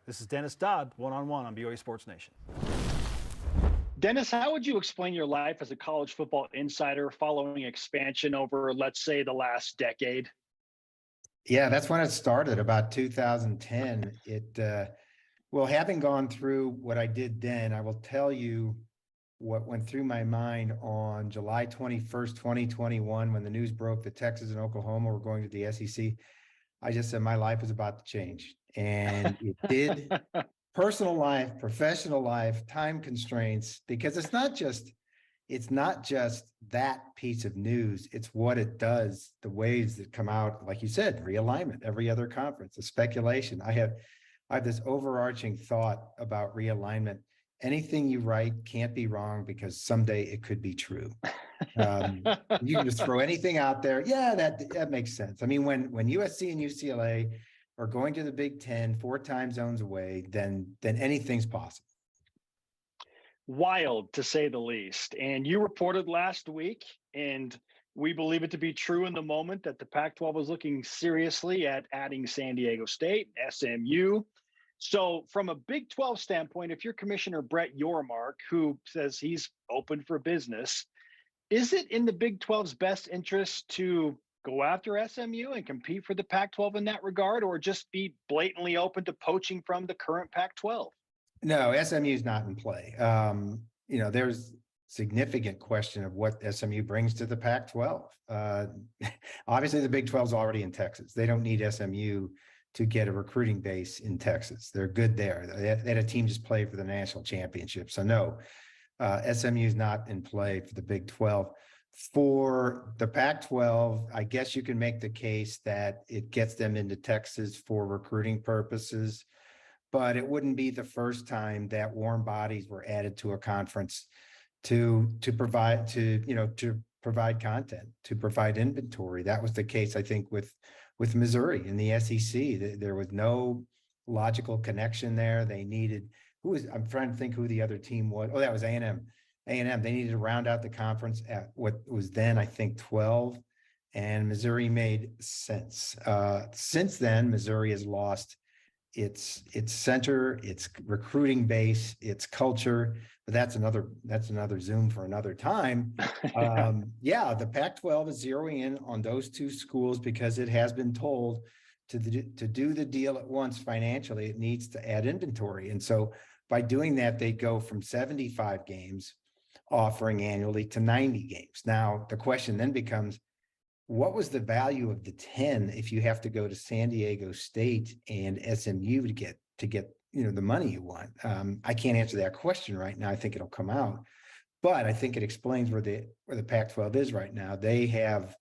This is Dennis Dodd, one-on-one on BYU Sports Nation. Dennis, how would you explain your life as a college football insider following expansion over, let's say, the last decade? Yeah, that's when it started, about 2010. Well, having gone through what I did then, I will tell you what went through my mind on July 21st, 2021, when the news broke that Texas and Oklahoma were going to the SEC. I just said my life was about to change, and it did. Personal life, professional life, time constraints, because it's not just that piece of news. It's what it does, the waves that come out, like you said, realignment, every other conference, the speculation. I have this overarching thought about realignment. Anything you write can't be wrong because someday it could be true. You can just throw anything out there. Yeah, that makes sense. I mean, when USC and UCLA are going to the Big Ten, 4 time zones away, then anything's possible. Wild, to say the least. And you reported last week, and we believe it to be true in the moment, that the Pac-12 was looking seriously at adding San Diego State, SMU. So from a Big 12 standpoint, if you're Commissioner Brett Yormark, who says he's open for business, is it in the Big 12's best interest to go after SMU and compete for the Pac-12 in that regard, or just be blatantly open to poaching from the current Pac-12? No, SMU is not in play. There's significant question of what SMU brings to the Pac-12. Obviously, the Big 12 is already in Texas. They don't need SMU to get a recruiting base in Texas. They're good there. They had a team just play for the national championship. So no, SMU is not in play for the Big 12. For the Pac-12, I guess you can make the case that it gets them into Texas for recruiting purposes, but it wouldn't be the first time that warm bodies were added to a conference to provide content, to provide inventory. That was the case, I think, with Missouri in the SEC. There was no logical connection there. They needed I'm trying to think who the other team was. Oh, that was A&M. A&M, they needed to round out the conference at what was then, I think, 12, and Missouri made sense. Since then, Missouri has lost its center, its recruiting base, its culture. But that's another Zoom for another time. The Pac-12 is zeroing in on those 2 schools because it has been told to do the deal at once financially, it needs to add inventory. And so by doing that, they go from 75 games offering annually to 90 games. Now, the question then becomes, what was the value of the 10 if you have to go to San Diego State and SMU to get the money you want? I can't answer that question right now. I think it'll come out, but I think it explains where the Pac-12 is right now. They have,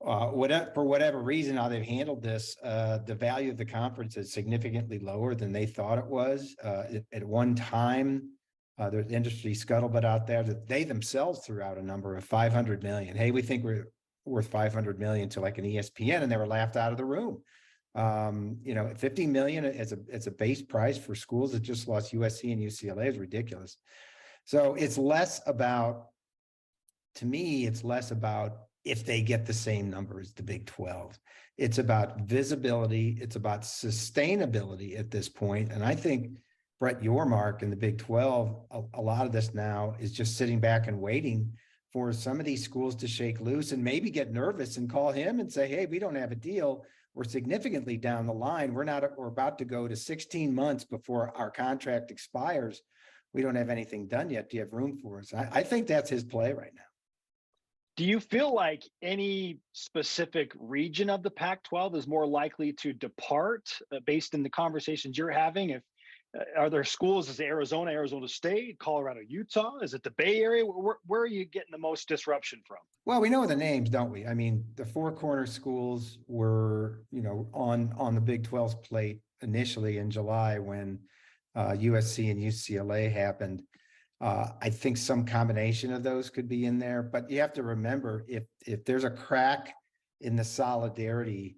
for whatever reason, how they've handled this, the value of the conference is significantly lower than they thought it was. At one time, there's industry scuttlebutt out there that they themselves threw out a number of 500 million. Hey, we think we're worth 500 million to like an ESPN, and they were laughed out of the room. 50 million as a base price for schools that just lost USC and UCLA is ridiculous. So it's less about if they get the same number as the Big 12. It's about visibility. It's about sustainability at this point. And I think Brett Yormark and the Big 12, a lot of this now is just sitting back and waiting for some of these schools to shake loose and maybe get nervous and call him and say, hey, we don't have a deal. We're significantly down the line. We're about to go to 16 months before our contract expires. We don't have anything done yet. Do you have room for us? I think that's his play right now. Do you feel like any specific region of the Pac-12 is more likely to depart based in the conversations you're having? Are there schools, is it Arizona State, Colorado, Utah? Is it the Bay Area? Where are you getting the most disruption from? Well, we know the names, don't we? I mean, the 4 corner schools were, on the Big 12's plate initially in July when USC and UCLA happened. I think some combination of those could be in there, but you have to remember if there's a crack in the solidarity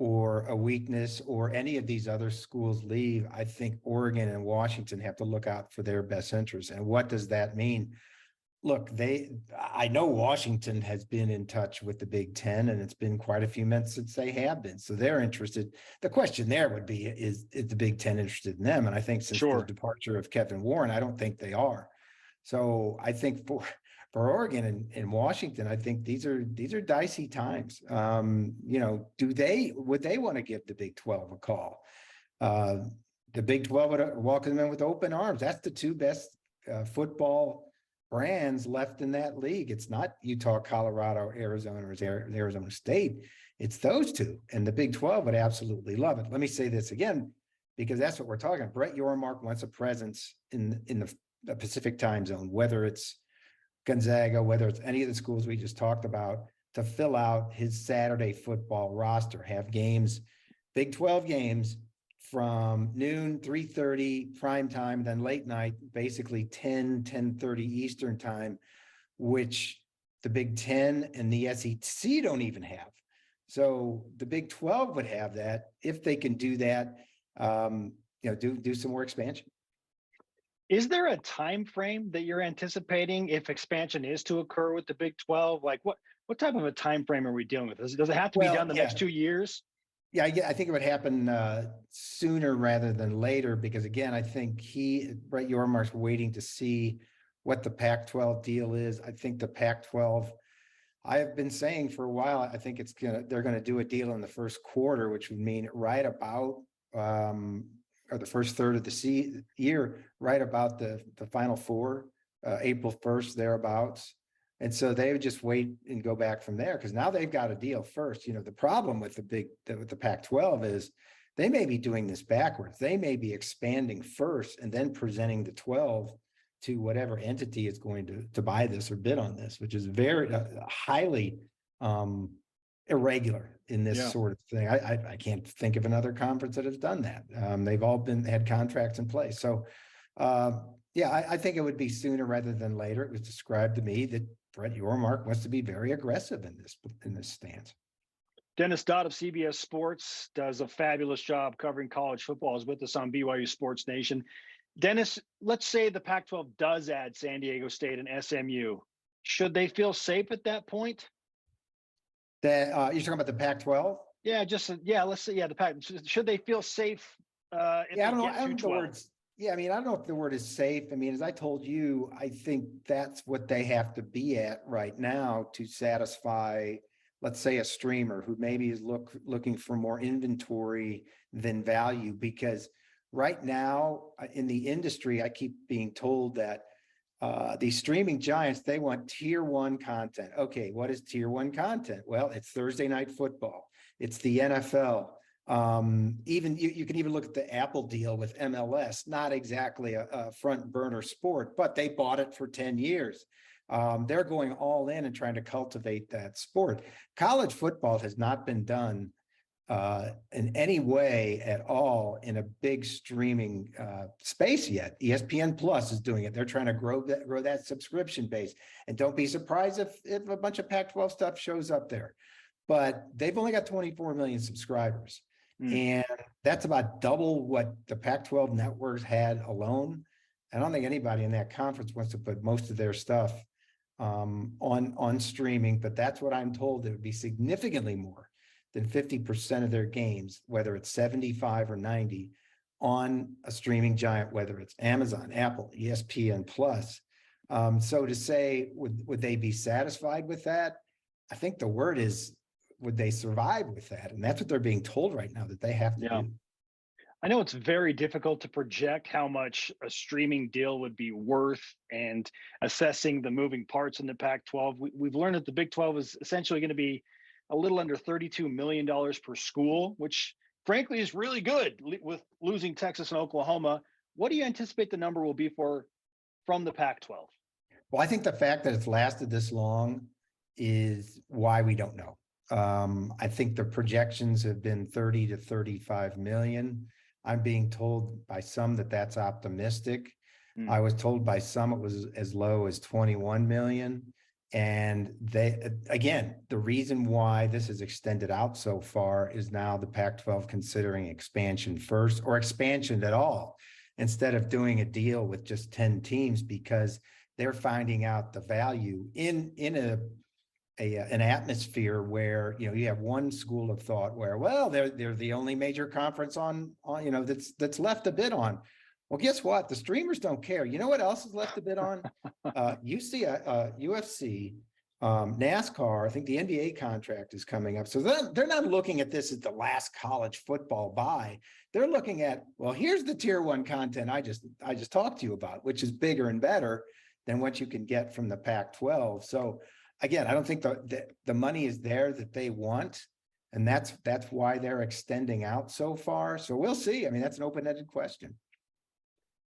or a weakness or any of these other schools leave, I think Oregon and Washington have to look out for their best interests. And what does that mean? look, I know Washington has been in touch with the Big Ten, and it's been quite a few months since they have been. So they're interested. The question there would be, is the Big Ten interested in them? And I think since the departure of Kevin Warren, I don't think they are. So I think for Oregon and Washington, I think these are dicey times. You know, would they want to give the Big 12 a call? The Big 12 would welcome them with open arms. That's the two best football brands left in that league. It's not Utah, Colorado, Arizona, or Arizona State. It's those two. And the Big 12 would absolutely love it. Let me say this again, because that's what we're talking about. Brett Yormark wants a presence in the Pacific time zone, whether it's Gonzaga, whether it's any of the schools we just talked about, to fill out his Saturday football roster, have games, Big 12 games from noon, 3:30 prime time, then late night, basically 10:30 Eastern time, which the Big 10 and the SEC don't even have. So the Big 12 would have that if they can do that, you know, do some more expansion. Is there a time frame that you're anticipating if expansion is to occur with the Big 12? Like what type of a time frame are we dealing with? Does it have to be done the next 2 years? Yeah, I think it would happen sooner rather than later, because again, I think Brett Yormark's waiting to see what the Pac-12 deal is. I think the Pac-12, I have been saying for a while, I think they're gonna do a deal in the first quarter, which would mean right about or the first third of the year, right about the Final Four, April 1st, thereabouts. And so they would just wait and go back from there, because now they've got a deal first. You know, the problem with the Pac-12 is they may be doing this backwards. They may be expanding first and then presenting the 12 to whatever entity is going to buy this or bid on this, which is very highly irregular in this sort of thing. I can't think of another conference that has done that. They've all had contracts in place. So yeah, I think it would be sooner rather than later. It was described to me that Brett Yormark wants to be very aggressive in this stance. Dennis Dodd of CBS Sports does a fabulous job covering college football. Is with us on BYU Sports Nation. Dennis, let's say the Pac-12 does add San Diego State and SMU. Should they feel safe at that point? That you're talking about the Pac-12? Yeah, let's say the Pac. Should they feel safe? I don't know. I don't know the words. Yeah, I mean, I don't know if the word is safe. I mean, as I told you, I think that's what they have to be at right now to satisfy, let's say, a streamer who maybe is looking for more inventory than value. Because right now in the industry, I keep being told that these streaming giants, they want tier 1 content. Okay, what is tier 1 content? Well, it's Thursday Night Football. It's the NFL. Even you can even look at the Apple deal with MLS, not exactly a front burner sport, but they bought it for 10 years. They're going all in and trying to cultivate that sport. College football has not been done in any way at all in a big streaming space yet. ESPN Plus is doing it. They're trying to grow that subscription base. And don't be surprised if a bunch of Pac-12 stuff shows up there. But they've only got 24 million subscribers. And that's about double what the Pac-12 networks had alone. I don't think anybody in that conference wants to put most of their stuff on streaming, but that's what I'm told. It would be significantly more than 50% of their games, whether it's 75 or 90, on a streaming giant, whether it's Amazon, Apple, ESPN Plus. So to say, would they be satisfied with that? I think the word is, would they survive with that? And that's what they're being told right now that they have to do. I know it's very difficult to project how much a streaming deal would be worth and assessing the moving parts in the Pac-12. We've learned that the Big 12 is essentially going to be a little under $32 million per school, which frankly is really good with losing Texas and Oklahoma. What do you anticipate the number will be from the Pac-12? Well, I think the fact that it's lasted this long is why we don't know. I think the projections have been 30 to 35 million. I'm being told by some that that's optimistic. I was told by some it was as low as 21 million. And again, the reason why this is extended out so far is now the Pac-12 considering expansion first, or expansion at all, instead of doing a deal with just 10 teams, because they're finding out the value in an atmosphere where, you know, you have one school of thought where, well, they're the only major conference on, you know, that's left to bid on. Well, guess what? The streamers don't care. You know what else is left to bid on? UFC, NASCAR. I think the NBA contract is coming up. So they're not looking at this as the last college football buy. They're looking at, well, here's the tier one content I just talked to you about, which is bigger and better than what you can get from the Pac-12. So again, I don't think the money is there that they want. And that's why they're extending out so far. So we'll see. I mean, that's an open-ended question.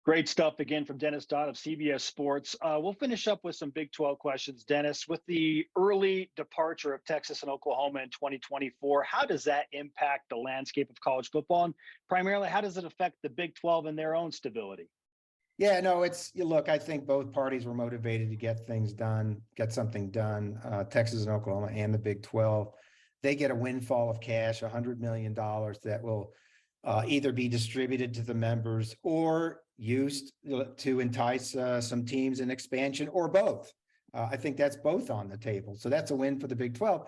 Great stuff again from Dennis Dodd of CBS Sports. We'll finish up with some Big 12 questions. Dennis, with the early departure of Texas and Oklahoma in 2024, how does that impact the landscape of college football? And primarily, how does it affect the Big 12 and their own stability? Yeah, no, look, I think both parties were motivated to get something done. Texas and Oklahoma and the Big 12, they get a windfall of cash, $100 million that will either be distributed to the members or used to entice some teams in expansion, or both. I think that's both on the table. So that's a win for the Big 12.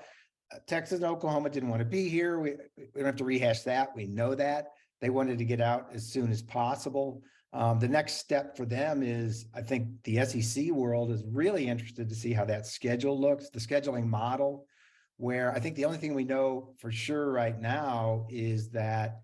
Texas and Oklahoma didn't want to be here. We don't have to rehash that. We know that. They wanted to get out as soon as possible. The next step for them is, I think the SEC world is really interested to see how that schedule looks, the scheduling model, where I think the only thing we know for sure right now is that,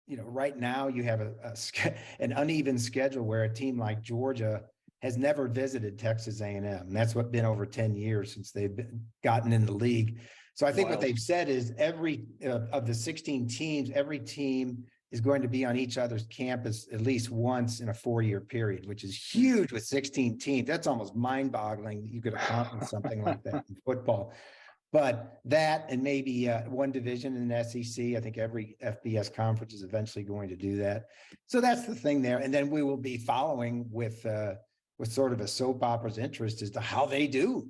you know, right now you have an uneven schedule where a team like Georgia has never visited Texas A&M. And that's what been over 10 years since they've gotten in the league. So I think what they've said is every of the 16 teams, every team is going to be on each other's campus at least once in a 4-year period, which is huge with 16 teams. That's almost mind-boggling that you could accomplish something like that in football. But that, and maybe one division in the SEC, I think every FBS conference is eventually going to do that. So that's the thing there. And then we will be following with sort of a soap opera's interest as to how they do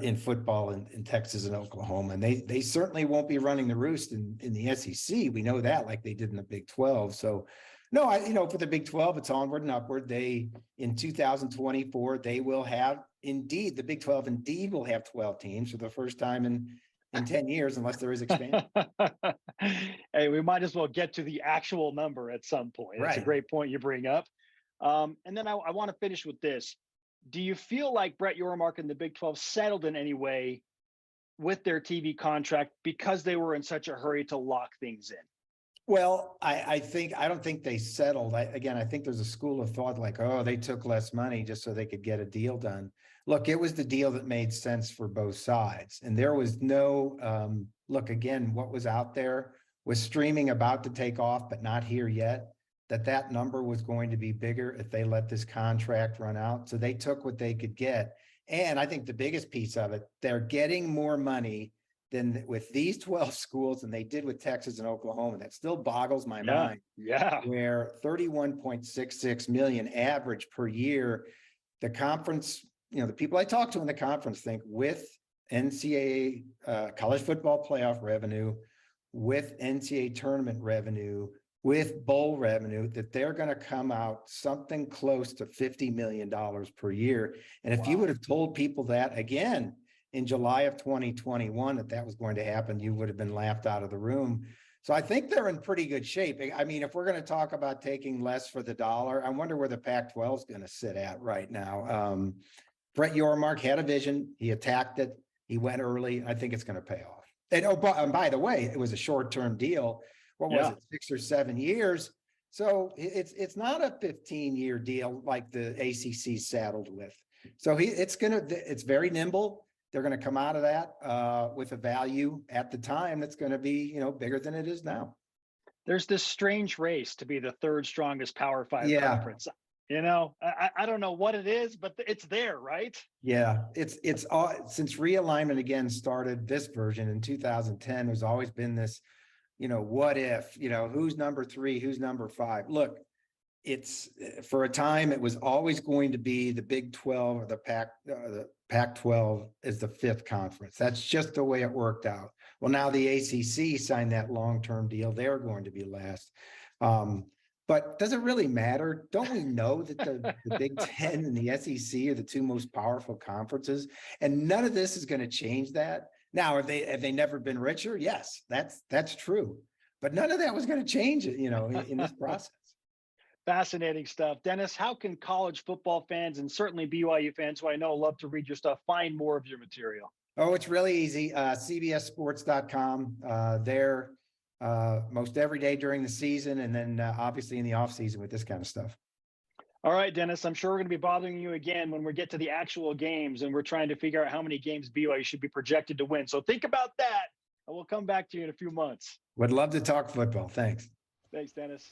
in football in Texas and Oklahoma. And they certainly won't be running the roost in the SEC. We know that, like they did in the Big 12. So no, you know, for the Big 12, it's onward and upward. In 2024, they will have, indeed, the Big 12 indeed will have 12 teams for the first time in 10 years, unless there is expansion. Hey, we might as well get to the actual number at some point. That's a great point you bring up. And then I want to finish with this. Do you feel like Brett Yormark and the Big 12 settled in any way with their TV contract because they were in such a hurry to lock things in? Well, I don't think they settled. I think there's a school of thought like, oh, they took less money just so they could get a deal done. Look, it was the deal that made sense for both sides. And there was no, look, again, what was out there was streaming about to take off, but not here yet, that number was going to be bigger if they let this contract run out. So they took what they could get. And I think the biggest piece of it, they're getting more money than with these 12 schools than they did with Texas and Oklahoma. That still boggles my mind. Yeah. Where 31.66 million average per year, the conference, you know, the people I talk to in the conference think with NCAA college football playoff revenue, with NCAA tournament revenue, with bowl revenue, that they're going to come out something close to $50 million per year. And if you would have told people that again in July of 2021 that was going to happen, you would have been laughed out of the room. So I think they're in pretty good shape. I mean, if we're going to talk about taking less for the dollar, I wonder where the Pac-12 is going to sit at right now. Brett Yormark had a vision. He attacked it. He went early. I think it's going to pay off. And by the way, it was a short-term deal. What was it, 6 or 7 years? So it's not a 15-year deal like the ACC saddled with. So it's very nimble. They're going to come out of that with a value at the time that's going to be, you know, bigger than it is now. There's this strange race to be the third strongest Power 5 conference. You know, I don't know what it is, but it's there, right? Yeah, it's since realignment again started this version in 2010. There's always been this, you know, what if, you know, who's number 3, who's number 5? Look, it's for a time it was always going to be the Big 12 or the Pac-12 is the 5th conference. That's just the way it worked out. Well, now the ACC signed that long-term deal. They're going to be last. But does it really matter? Don't we know that the Big Ten and the SEC are the two most powerful conferences, and none of this is going to change that? Now, have they never been richer? Yes, that's true. But none of that was going to change it, in this process. Fascinating stuff. Dennis, how can college football fans and certainly BYU fans, who I know love to read your stuff, find more of your material? Oh, it's really easy. CBSsports.com. There most every day during the season, and then obviously in the off season with this kind of stuff. All right, Dennis, I'm sure we're going to be bothering you again when we get to the actual games and we're trying to figure out how many games BYU should be projected to win. So think about that, and we'll come back to you in a few months. Would love to talk football. Thanks. Thanks, Dennis.